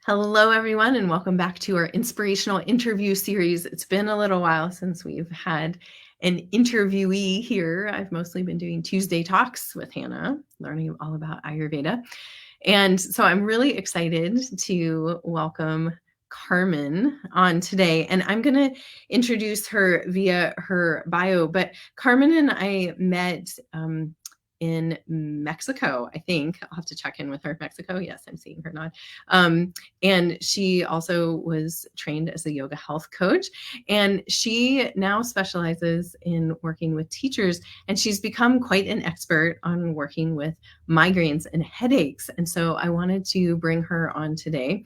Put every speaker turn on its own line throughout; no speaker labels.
Hello, everyone, and welcome back to our inspirational interview series. It's been a little while since we've had an interviewee here. I've mostly been doing Tuesday talks with Hannah, learning all about Ayurveda. And so I'm really excited to welcome Carman on today. And I'm going to introduce her via her bio. But Carman and I met in Mexico, I think. I'll have to check in with her. Mexico. Yes, I'm seeing her nod. And she also was trained as a yoga health coach. And she now specializes in working with teachers. And she's become quite an expert on working with migraines and headaches. And so I wanted to bring her on today.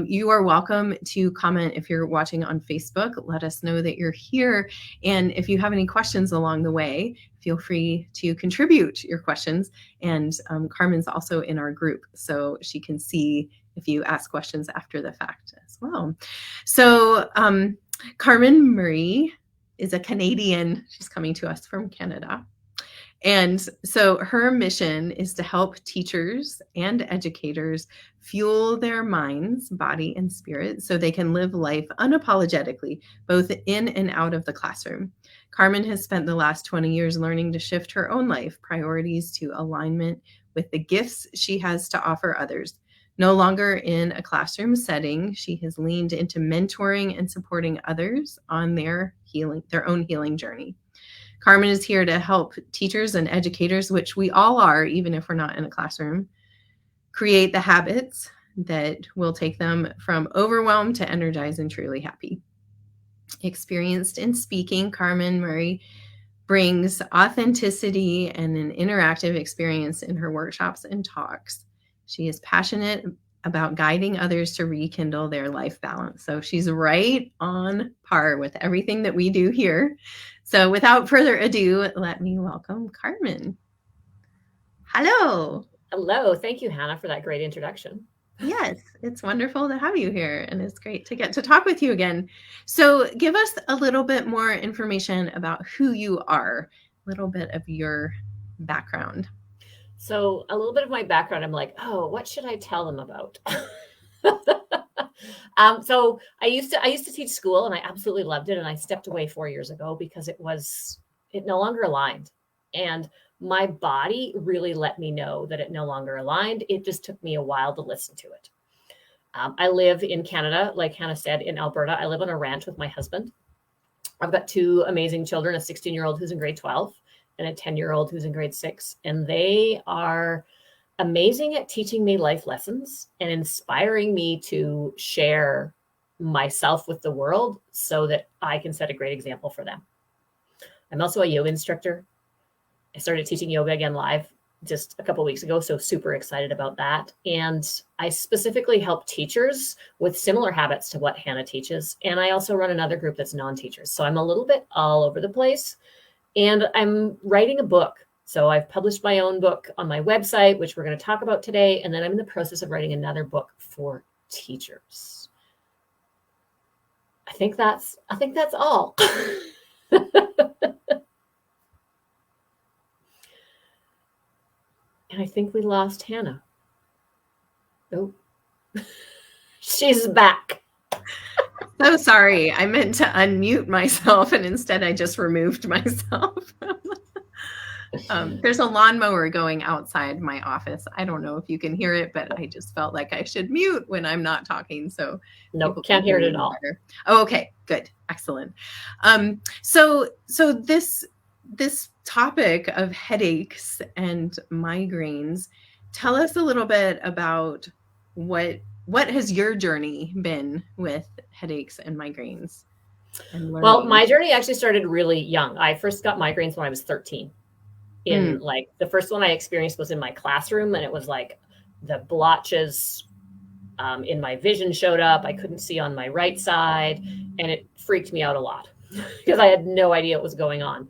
You are welcome to comment if you're watching on Facebook. Let us know that you're here. And if you have any questions along the way, feel free to contribute your questions. And Carmen's also in our group, so she can see if you ask questions after the fact as well. So Carman Murray is a Canadian. She's coming to us from Canada. And so her mission is to help teachers and educators fuel their minds, body, and spirit so they can live life unapologetically, both in and out of the classroom. Carman has spent the last 20 years learning to shift her own life priorities to alignment with the gifts she has to offer others. No longer in a classroom setting, she has leaned into mentoring and supporting others on their own healing journey. Carman is here to help teachers and educators, which we all are, even if we're not in a classroom, create the habits that will take them from overwhelmed to energized and truly happy. Experienced in speaking, Carman Murray brings authenticity and an interactive experience in her workshops and talks. She is passionate about guiding others to rekindle their life balance. So she's right on par with everything that we do here. So without further ado, let me welcome Carman. Hello.
Hello. Thank you, Hannah, for that great introduction.
Yes, it's wonderful to have you here, and it's great to get to talk with you again. So give us a little bit more information about who you are, a little bit of your background.
So, a little bit of my background, I'm like, oh, what should I tell them about? So I used to teach school, and I absolutely loved it. And I stepped away 4 years ago because it no longer aligned, and my body really let me know that it no longer aligned. It just took me a while to listen to it. I live in Canada, like Hannah said, in Alberta. I live on a ranch with my husband. I've got two amazing children, a 16-year-old who's in grade 12 and a 10-year-old who's in grade 6. And they are amazing at teaching me life lessons and inspiring me to share myself with the world so that I can set a great example for them. I'm also a yoga instructor. I started teaching yoga again live just a couple of weeks ago, so super excited about that. And I specifically help teachers with similar habits to what Hannah teaches. And I also run another group that's non-teachers. So I'm a little bit all over the place. And I'm writing a book. So I've published my own book on my website, which we're going to talk about today. And then I'm in the process of writing another book for teachers. I think that's all. And I think we lost Hannah. Oh, she's back.
So sorry. I meant to unmute myself, and instead I just removed myself. There's a lawnmower going outside my office. I don't know if you can hear it, but I just felt like I should mute when I'm not talking. So
nope, can't hear it at all.
Better. Oh, okay, good, excellent. So this topic of headaches and migraines, tell us a little bit about what has your journey been with headaches and migraines?
Well, my journey actually started really young. I first got migraines when I was 13. Like the first one I experienced was in my classroom, and it was like the blotches in my vision showed up. I couldn't see on my right side, and it freaked me out a lot because I had no idea what was going on.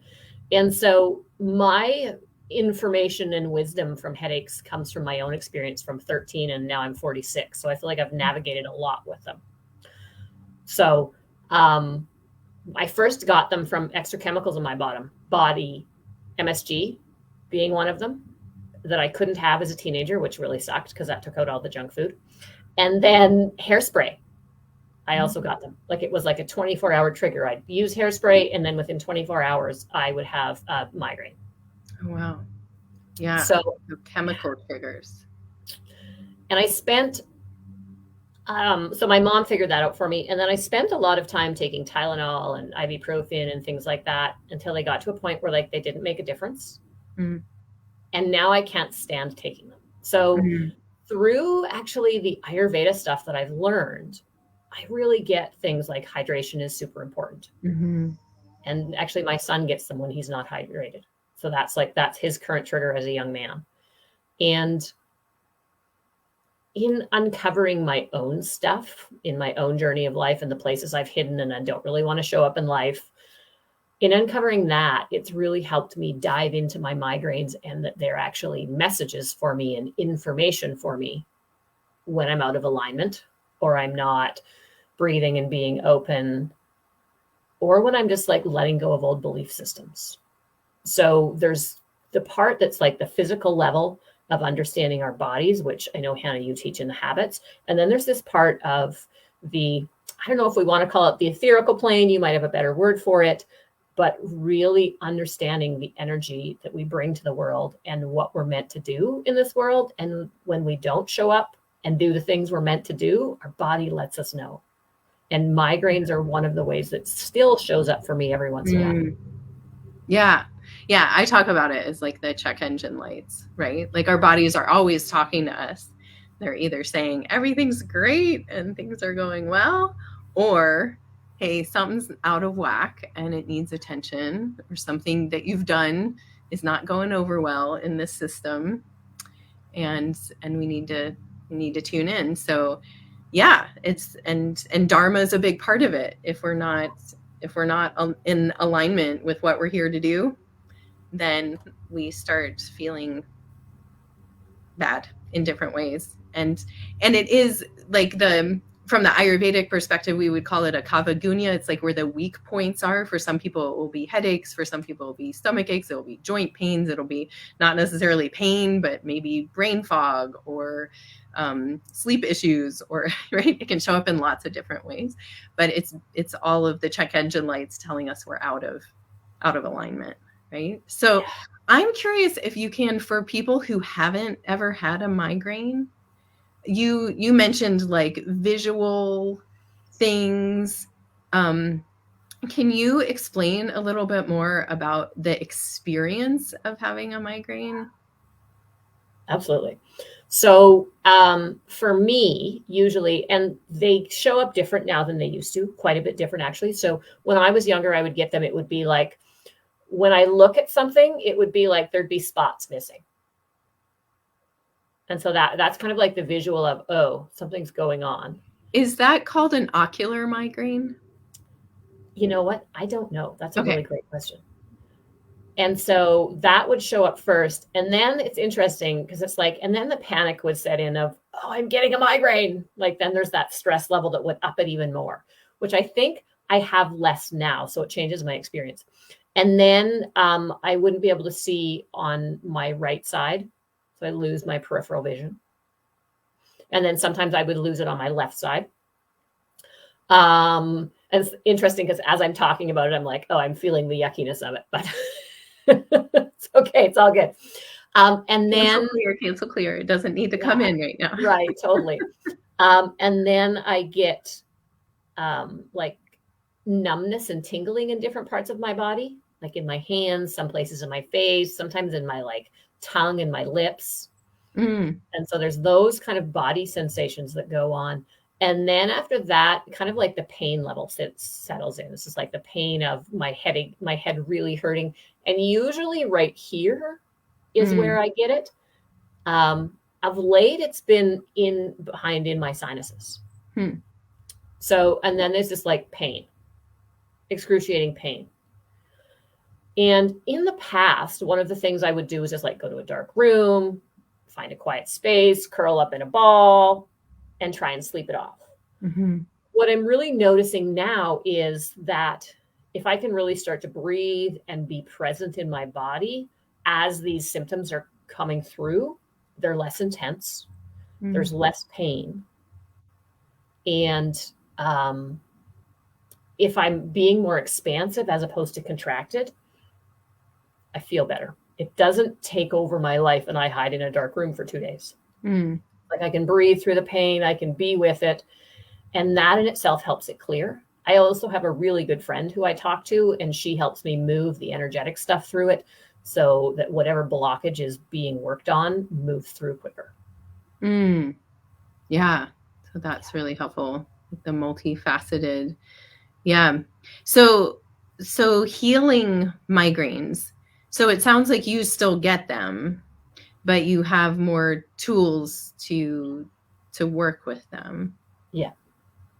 And so my information and wisdom from headaches comes from my own experience from 13, and now I'm 46. So I feel like I've navigated a lot with them. So I first got them from extra chemicals in my body, MSG being one of them. that I couldn't have as a teenager, which really sucked because that took out all the junk food. And then hairspray. I also got them. Like it was like a 24-hour trigger. I'd use hairspray, and then within 24 hours, I would have a migraine.
Oh, wow. Yeah.
So
The chemical triggers.
and I spent, so my mom figured that out for me. And then I spent a lot of time taking Tylenol and ibuprofen and things like that until they got to a point where like they didn't make a difference.
Mm.
And now I can't stand taking them. So through actually the Ayurveda stuff that I've learned, I really get things like hydration is super important.
Mm-hmm.
And actually my son gets them when he's not hydrated. So that's his current trigger as a young man. And in uncovering my own stuff in my own journey of life and the places I've hidden and I don't really want to show up in life, in uncovering that, it's really helped me dive into my migraines and that they're actually messages for me and information for me when I'm out of alignment or I'm not breathing and being open or when I'm just like letting go of old belief systems. So there's the part that's like the physical level of understanding our bodies, which I know, Hannah, you teach in the habits. And then there's this part of the, I don't know if we want to call it the etherical plane, you might have a better word for it, but really understanding the energy that we bring to the world and what we're meant to do in this world. And when we don't show up and do the things we're meant to do, our body lets us know. And migraines are one of the ways that still shows up for me every once in a while.
Yeah. Yeah. I talk about it as like the check engine lights, right? Like our bodies are always talking to us. They're either saying everything's great and things are going well, or hey, something's out of whack and it needs attention, or something that you've done is not going over well in this system. And we need to tune in. So yeah, and Dharma is a big part of it. If we're not in alignment with what we're here to do, then we start feeling bad in different ways. And it is like from the Ayurvedic perspective, we would call it a kavagunya. It's like where the weak points are. For some people, it will be headaches. For some people, it will be stomach aches. It will be joint pains. It'll be not necessarily pain, but maybe brain fog or sleep issues, or right. It can show up in lots of different ways, but it's all of the check engine lights telling us we're out of alignment, right? So I'm curious if you can, for people who haven't ever had a migraine, you mentioned like visual things. Can you explain a little bit more about the experience of having a migraine?
Absolutely. So for me, usually, and they show up different now than they used to, quite a bit different actually. So when I was younger, I would get them. It would be like, when I look at something, it would be like there'd be spots missing. And so that's kind of like the visual of, oh, something's going on.
Is that called an ocular migraine?
You know what? I don't know. That's a really great question. And so that would show up first. And then it's interesting because it's like, and then the panic would set in of, oh, I'm getting a migraine. Like then there's that stress level that would up it even more, which I think I have less now. So it changes my experience. And then I wouldn't be able to see on my right side. So I lose my peripheral vision. And then sometimes I would lose it on my left side. And it's interesting because as I'm talking about it, I'm like, oh, I'm feeling the yuckiness of it, but it's okay. It's all good. And then
cancel clear. It doesn't need to come in right now.
Right. Totally. And then I get like numbness and tingling in different parts of my body, like in my hands, some places in my face, sometimes in my like tongue and my lips. And so there's those kind of body sensations that go on. And then after that, kind of like the pain level settles in. This is like the pain of my head really hurting. And usually right here is where I get it. Of late, it's been behind in my sinuses. So, and then there's this like pain, excruciating pain. And in the past, one of the things I would do is just like go to a dark room, find a quiet space, curl up in a ball, and try and sleep it off. What I'm really noticing now is that if I can really start to breathe and be present in my body as these symptoms are coming through, they're less intense. There's
Mm.
less pain. And if I'm being more expansive as opposed to contracted, I feel better. It doesn't take over my life and I hide in a dark room for 2 days.
Mm.
Like I can breathe through the pain, I can be with it. And that in itself helps it clear. I also have a really good friend who I talk to, and she helps me move the energetic stuff through it so that whatever blockage is being worked on moves through quicker.
Mm. Yeah. So that's really helpful. Like the multifaceted. Yeah. So healing migraines. So it sounds like you still get them, but you have more tools to work with them.
Yeah.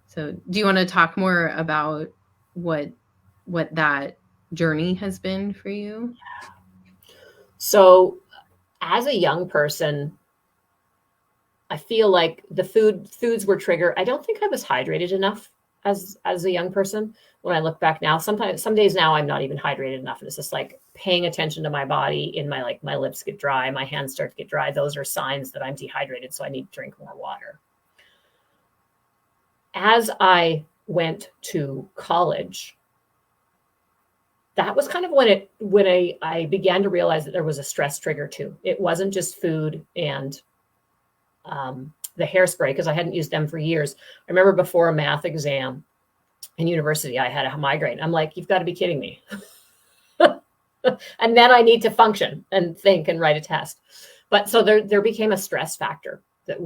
So do you want to talk more about what that journey has been for you?
So as a young person, I feel like the foods were trigger. I don't think I was hydrated enough as a young person. When I look back now, sometimes some days now I'm not even hydrated enough. And it's just like paying attention to my body. In my lips get dry, my hands start to get dry. Those are signs that I'm dehydrated, so I need to drink more water. As I went to college, that was kind of when I began to realize that there was a stress trigger too. It wasn't just food and the hairspray, because I hadn't used them for years. I remember before a math exam in university, I had a migraine. I'm like, you've got to be kidding me. And then I need to function and think and write a test. But so there became a stress factor that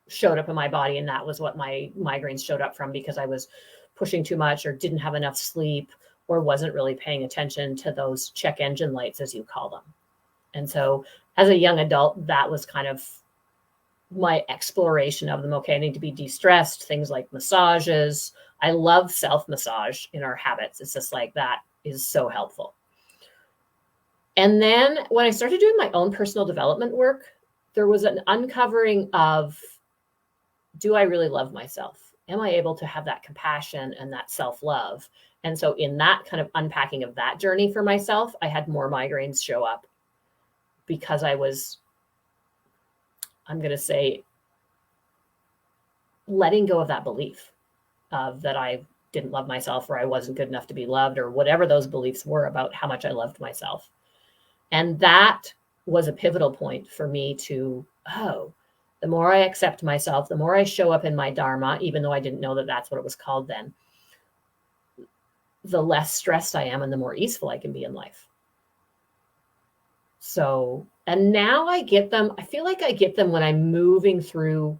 showed up in my body. And that was what my migraines showed up from, because I was pushing too much or didn't have enough sleep or wasn't really paying attention to those check engine lights, as you call them. And so as a young adult, that was kind of my exploration of them. Okay, I need to be de-stressed, things like massages. I love self-massage in our habits. It's just like that is so helpful. And then when I started doing my own personal development work, there was an uncovering of, do I really love myself? Am I able to have that compassion and that self-love? And so in that kind of unpacking of that journey for myself, I had more migraines show up because I was, I'm going to say, letting go of that belief of that I didn't love myself, or I wasn't good enough to be loved, or whatever those beliefs were about how much I loved myself. And that was a pivotal point for me to, oh, the more I accept myself, the more I show up in my dharma, even though I didn't know that that's what it was called then, the less stressed I am and the more easeful I can be in life. So, and now I get them. I feel like I get them when I'm moving through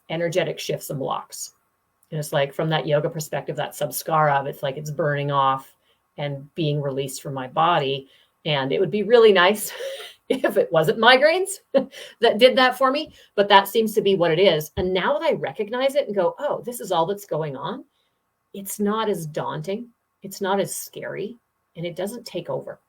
energetic shifts and blocks. And it's like, from that yoga perspective, that samskara, it's like it's burning off and being released from my body. And it would be really nice if it wasn't migraines that did that for me, but that seems to be what it is. And now that I recognize it and go, oh, this is all that's going on, it's not as daunting, it's not as scary, and it doesn't take over.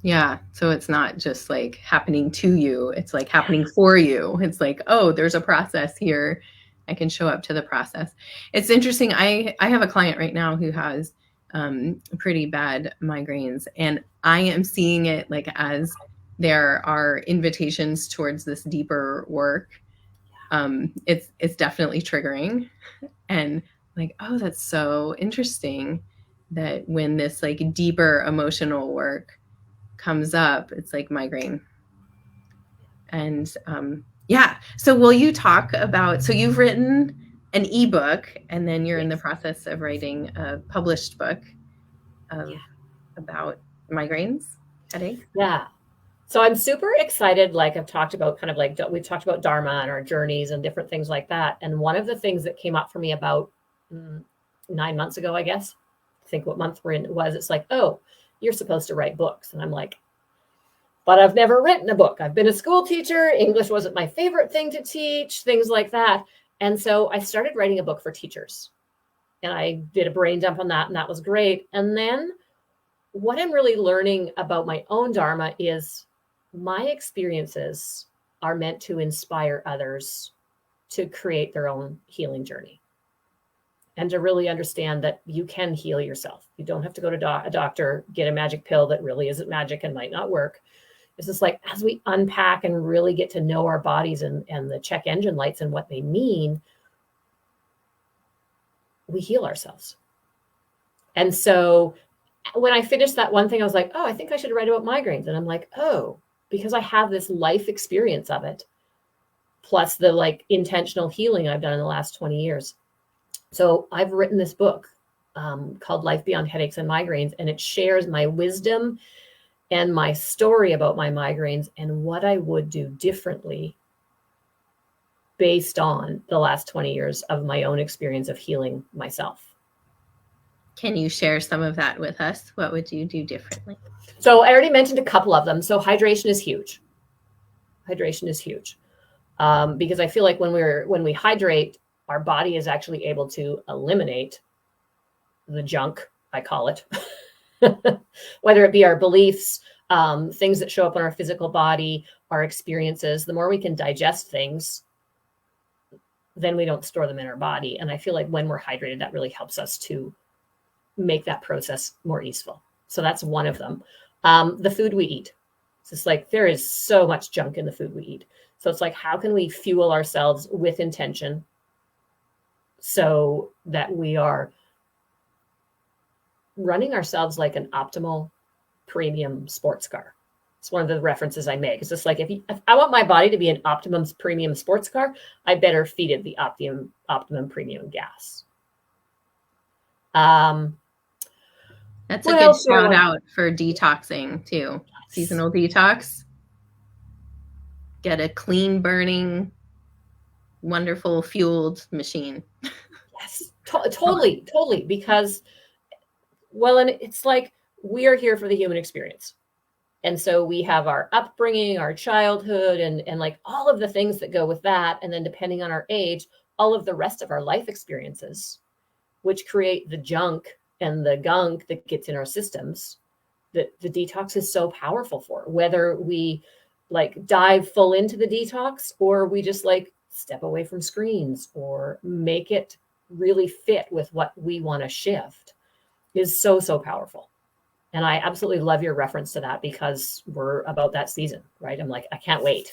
Yeah. So it's not just like happening to you, it's like happening for you. It's like, oh, there's a process here. I can show up to the process. It's interesting. I have a client right now who has pretty bad migraines, and I am seeing it like as there are invitations towards this deeper work. It's definitely triggering, and like, oh, that's so interesting that when this like deeper emotional work comes up, it's like migraine. And yeah, so will you talk about, so you've written an ebook, and then you're in the
Yes.
process of writing a published book of about migraines, headaches.
Yeah. So I'm super excited. Like I've talked about, kind of like we've talked about Dharma and our journeys and different things like that. And one of the things that came up for me about 9 months ago, I guess, I think what month we're in was, it's like, oh, you're supposed to write books. And I'm like, but I've never written a book. I've been a school teacher. English wasn't my favorite thing to teach, things like that. And so I started writing a book for teachers, and I did a brain dump on that, and that was great. And then what I'm really learning about my own Dharma is my experiences are meant to inspire others to create their own healing journey. and to really understand that you can heal yourself. You don't have to go to a doctor, get a magic pill that really isn't magic and might not work. It's just like, as we unpack and really get to know our bodies and the check engine lights and what they mean, we heal ourselves. And so when I finished that one thing, I was like, oh, I think I should write about migraines. And I'm like, oh, because I have this life experience of it, plus the like intentional healing I've done in the last 20 years. So I've written this book called Life Beyond Headaches and Migraines, and it shares my wisdom and my story about my migraines and what I would do differently based on the last 20 years of my own experience of healing myself.
Can you share some of that with us? What would you do differently?
So I already mentioned a couple of them. So hydration is huge. Hydration is huge. Because I feel like when we hydrate, our body is actually able to eliminate the junk, I call it, whether it be our beliefs, things that show up in our physical body, our experiences. The more we can digest things, then we don't store them in our body. And I feel like when we're hydrated, that really helps us to make that process more easeful. So that's one of them. The food we eat. It's just like there is so much junk in the food we eat. So it's like, how can we fuel ourselves with intention so that we are running ourselves like an optimal premium sports car? It's one of the references I make. It's just like, if I want my body to be an optimum premium sports car, I better feed it the optimum premium gas.
That's a good shout out for detoxing too. Seasonal detox. Get a clean burning, wonderful fueled machine.
Yes, totally. Because, well, and it's like, we are here for the human experience. And so we have our upbringing, our childhood, and like all of the things that go with that. And then depending on our age, all of the rest of our life experiences, which create the junk and the gunk that gets in our systems, that the detox is so powerful for. Whether we like dive full into the detox, or we just like step away from screens, or make it really fit with what we want to shift, is so powerful. And I absolutely love your reference to that, because we're about that season, right? I'm like, I can't wait.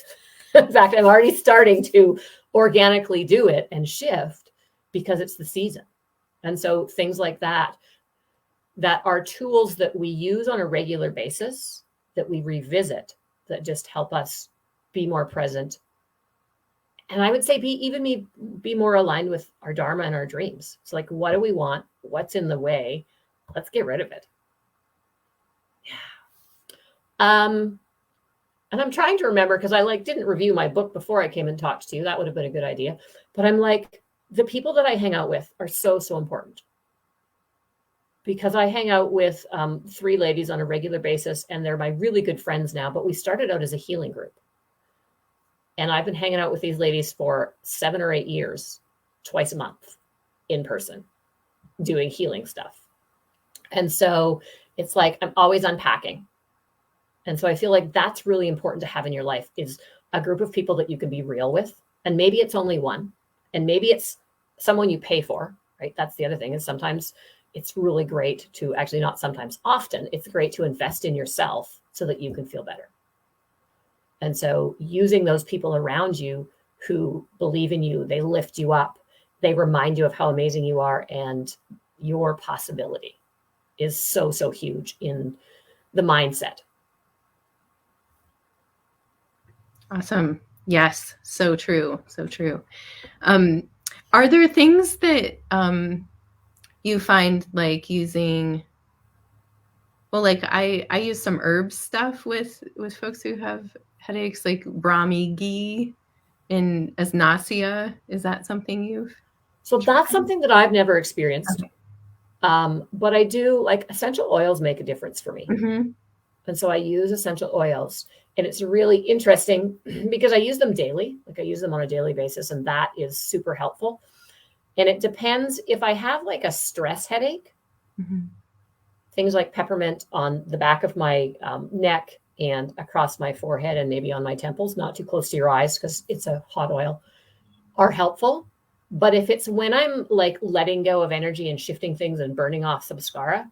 In fact, I'm already starting to organically do it and shift because it's the season. And so things like that are tools that we use on a regular basis, that we revisit, that just help us be more present. And I would say be more aligned with our dharma and our dreams. It's like, what do we want? What's in the way? Let's get rid of it. Yeah. And I'm trying to remember, because I didn't review my book before I came and talked to you. That would have been a good idea. But I'm like, the people that I hang out with are so important. Because I hang out with 3 ladies on a regular basis, and they're my really good friends now, but we started out as a healing group. And I've been hanging out with these ladies for 7 or 8 years, twice a month in person, doing healing stuff. And so it's like, I'm always unpacking. And so I feel like that's really important to have in your life, is a group of people that you can be real with. And maybe it's only one, and maybe it's someone you pay for, right? That's the other thing, is sometimes it's really great to actually, not sometimes, often it's great to invest in yourself so that you can feel better. And so using those people around you who believe in you, they lift you up, they remind you of how amazing you are and your possibility, is so huge in the mindset.
Awesome. Yes. So true. So true. Are there things that you find like using? Well, like I use some herb stuff with folks who have headaches, like Brahmi ghee and Asnacia. Is that something you've?
So that's something that I've never experienced. Okay. But I do, like, essential oils make a difference for me. Mm-hmm. And so I use essential oils, and it's really interesting because I use them daily. Like, I use them on a daily basis, and that is super helpful. And it depends if I have like a stress headache, mm-hmm. things like peppermint on the back of my neck and across my forehead and maybe on my temples, not too close to your eyes because it's a hot oil, are helpful. But if it's when I'm like letting go of energy and shifting things and burning off samskara,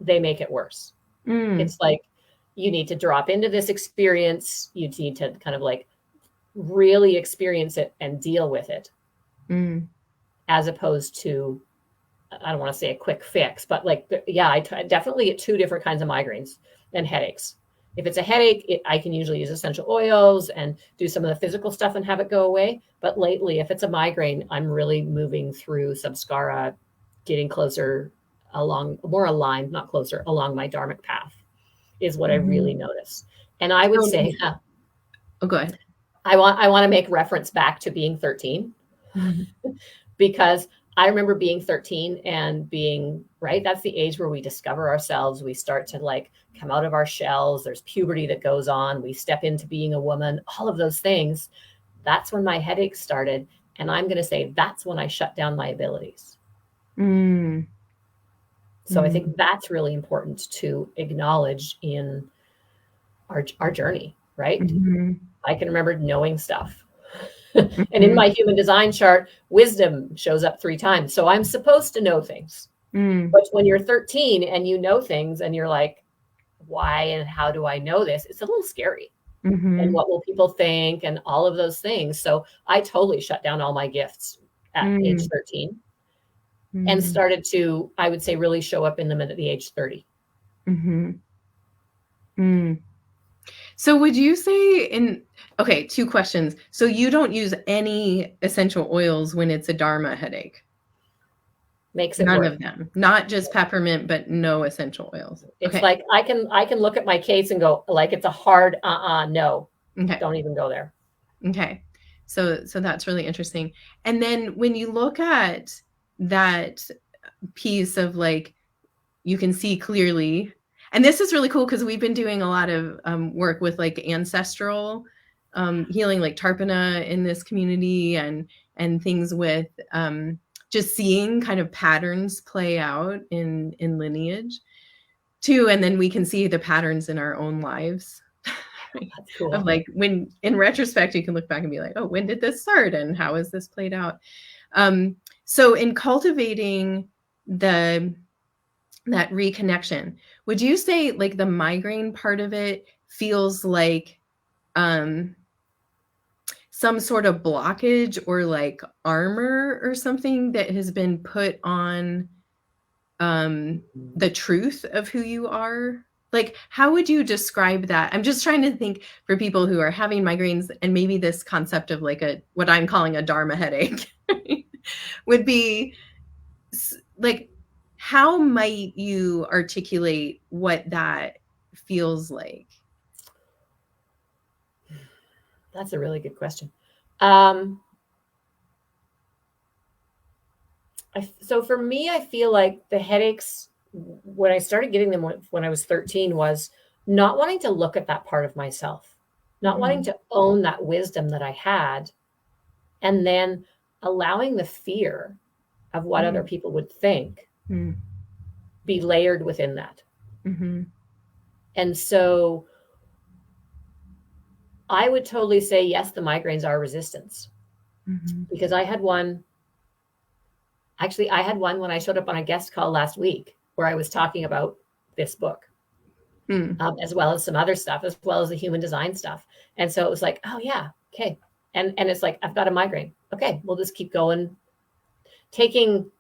they make it worse. It's like you need to drop into this experience. You need to kind of like really experience it and deal with it, as opposed to, I don't want to say a quick fix, but like, yeah, I definitely get two different kinds of migraines and headaches. If it's a headache, I can usually use essential oils and do some of the physical stuff and have it go away. But lately, if it's a migraine, I'm really moving through samskara, getting closer along, more aligned, not closer, along my dharmic path is what I really notice. And I would say,
oh, go ahead.
I want to make reference back to being 13 because I remember being 13 and being, right, that's the age where we discover ourselves. We start to like come out of our shells. There's puberty that goes on. We step into being a woman, all of those things. That's when my headaches started. And I'm going to say that's when I shut down my abilities. So I think that's really important to acknowledge in our journey, right? I can remember knowing stuff. And in my human design chart, wisdom shows up 3 times. So I'm supposed to know things. But when you're 13 and you know things and you're like, why and how do I know this? It's a little scary. And what will people think and all of those things. So I totally shut down all my gifts at age 13 and started to, I would say, really show up in them at the age 30.
So would you say okay, 2 questions. So you don't use any essential oils when it's a dharma headache?
Makes it
None
work.
of them, not just peppermint, but no essential oils.
It's like I can look at my case and go like it's a hard no.
Okay.
Don't even go there.
Okay. So that's really interesting. And then when you look at that piece of like you can see clearly, and this is really cool because we've been doing a lot of work with like ancestral healing, like Tarpana in this community, and things with just seeing kind of patterns play out in lineage too, and then we can see the patterns in our own lives. Right?
That's cool.
Of like when in retrospect you can look back and be like, oh, when did this start and how has this played out? So in cultivating that reconnection, would you say like the migraine part of it feels like some sort of blockage or like armor or something that has been put on the truth of who you are? Like, how would you describe that? I'm just trying to think for people who are having migraines and maybe this concept of like what I'm calling a dharma headache would be like, how might you articulate what that feels like?
That's a really good question. So for me, I feel like the headaches, when I started getting them when I was 13, was not wanting to look at that part of myself, not wanting to own that wisdom that I had, and then allowing the fear of what other people would think be layered within that. And so I would totally say, yes, the migraines are resistance. Because I had one when I showed up on a guest call last week where I was talking about this book, as well as some other stuff, as well as the human design stuff. And so it was like, oh yeah, okay. And it's like, I've got a migraine. Okay, we'll just keep going, taking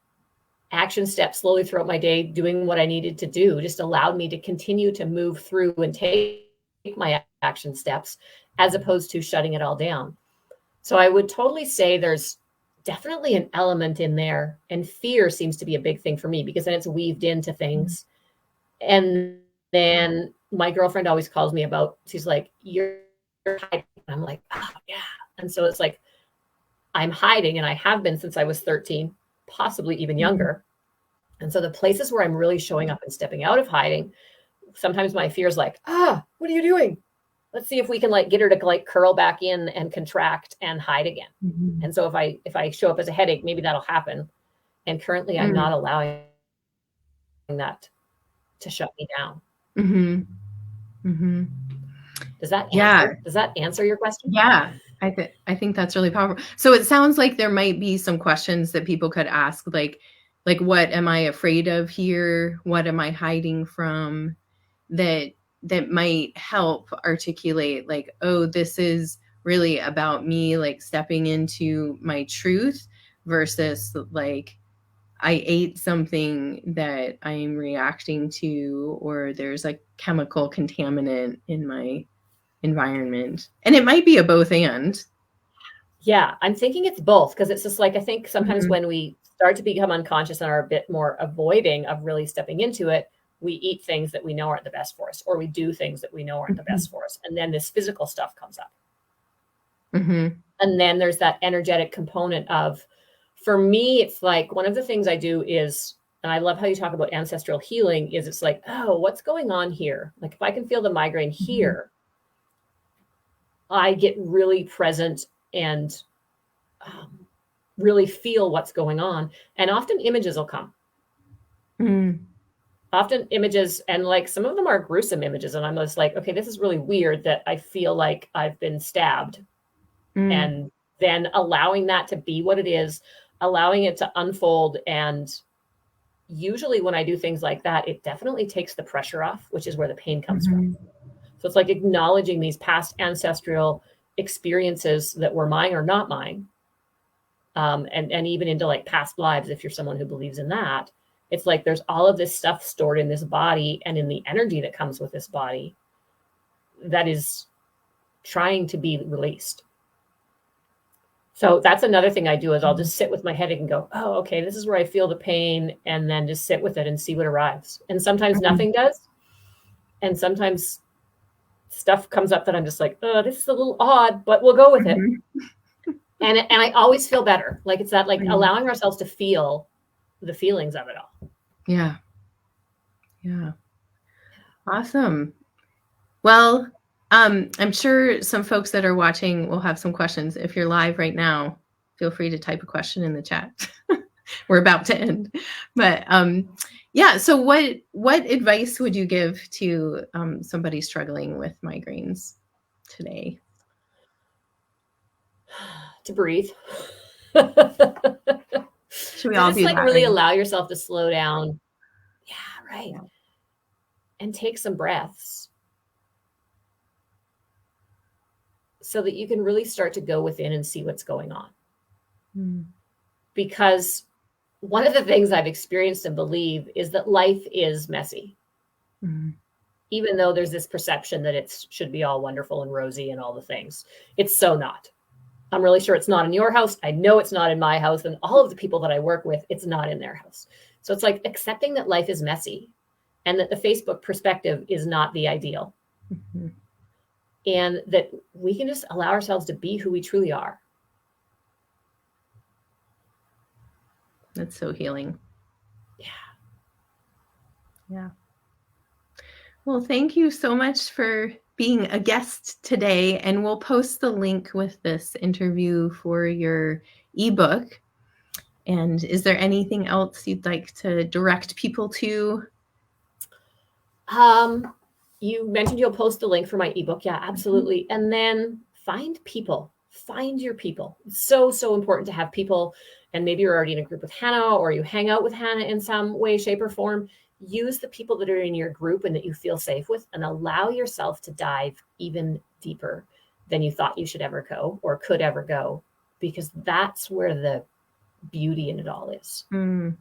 action steps slowly throughout my day, doing what I needed to do, just allowed me to continue to move through and take my action steps as opposed to shutting it all down. So I would totally say there's definitely an element in there, and fear seems to be a big thing for me because then it's weaved into things. And then my girlfriend always calls me about, she's like, you're hiding. I'm like, oh yeah. And so it's like, I'm hiding, and I have been since I was 13, possibly even younger. And so the places where I'm really showing up and stepping out of hiding, sometimes my fear is like, what are you doing? Let's see if we can like get her to like curl back in and contract and hide again. And so if I show up as a headache, maybe that'll happen. And currently I'm not allowing that to shut me down. Does that
Yeah.
answer your question?
Yeah. I think that's really powerful. So it sounds like there might be some questions that people could ask, like what am I afraid of here? What am I hiding from? That might help articulate like, oh, this is really about me, like stepping into my truth versus like I ate something that I'm reacting to, or there's a chemical contaminant in my environment. And it might be a both and.
Yeah, I'm thinking it's both, because it's just like, I think sometimes
Mhm.
when we start to become unconscious and are a bit more avoiding of really stepping into it, we eat things that we know aren't the best for us, or we do things that we know aren't the best for us. And then this physical stuff comes up.
Mhm.
And then there's that energetic component of, for me, it's like one of the things I do is, and I love how you talk about ancestral healing, is it's like, oh, what's going on here? Like if I can feel the migraine
Mhm.
here, I get really present and really feel what's going on. And often images will come.
Mm.
Often images, and like some of them are gruesome images. And I'm just like, okay, this is really weird that I feel like I've been stabbed.
Mm.
And then allowing that to be what it is, allowing it to unfold. And usually when I do things like that, it definitely takes the pressure off, which is where the pain comes from.
Mhm.
So it's like acknowledging these past ancestral experiences that were mine or not mine. And even into like past lives, if you're someone who believes in that, it's like there's all of this stuff stored in this body and in the energy that comes with this body that is trying to be released. So that's another thing I do is I'll just sit with my headache and go, oh, okay, this is where I feel the pain, and then just sit with it and see what arrives. And sometimes
Mhm.
nothing does. And sometimes stuff comes up that I'm just like, oh, this is a little odd, but we'll go with it.
Mhm.
And I always feel better. Like it's that like
Mm.
allowing ourselves to feel the feelings of it all.
Yeah. Yeah. Awesome. Well, I'm sure some folks that are watching will have some questions. If you're live right now, feel free to type a question in the chat. We're about to end, but yeah. So, what advice would you give to somebody struggling with migraines today?
To breathe.
Should we
To
all
just
do
like
that
really
right now?
allow yourself to slow down. Yeah, right.
Yeah.
And take some breaths so that you can really start to go within and see what's going on.
Mm.
Because one of the things I've experienced and believe is that life is messy.
Mm.
Even though there's this perception that it should be all wonderful and rosy and all the things, it's so not. I'm really sure it's not in your house. I know it's not in my house. And all of the people that I work with, it's not in their house. So it's like accepting that life is messy and that the Facebook perspective is not the ideal.
Mhm.
And that we can just allow ourselves to be who we truly are.
That's so healing.
Yeah.
Yeah. Well, thank you so much for being a guest today. And we'll post the link with this interview for your ebook. And is there anything else you'd like to direct people to?
You mentioned you'll post the link for my ebook. Yeah,
Mhm.
absolutely. And then find people, find your people. It's so, so important to have people. And maybe you're already in a group with Hannah, or you hang out with Hannah in some way, shape, or form. Use the people that are in your group and that you feel safe with, and allow yourself to dive even deeper than you thought you should ever go or could ever go, because that's where the beauty in it all is.
Mm.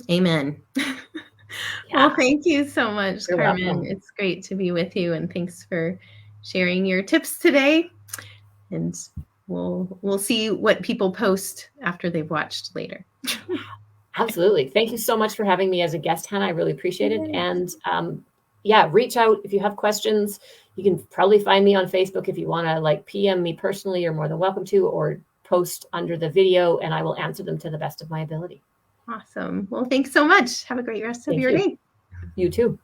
Amen. Well,
Yeah,
thank you so much,
you're
Carmen.
welcome.
It's great to be with you, and thanks for sharing your tips today. And we'll see what people post after they've watched later.
Absolutely. Thank you so much for having me as a guest, Hannah. I really appreciate it.
Yes.
And yeah, reach out if you have questions. You can probably find me on Facebook if you want to like PM me personally. You're more than welcome to, or post under the video, and I will answer them to the best of my ability.
Awesome. Well, thanks so much. Have a great rest of
Thank
your
you.
day.
You too.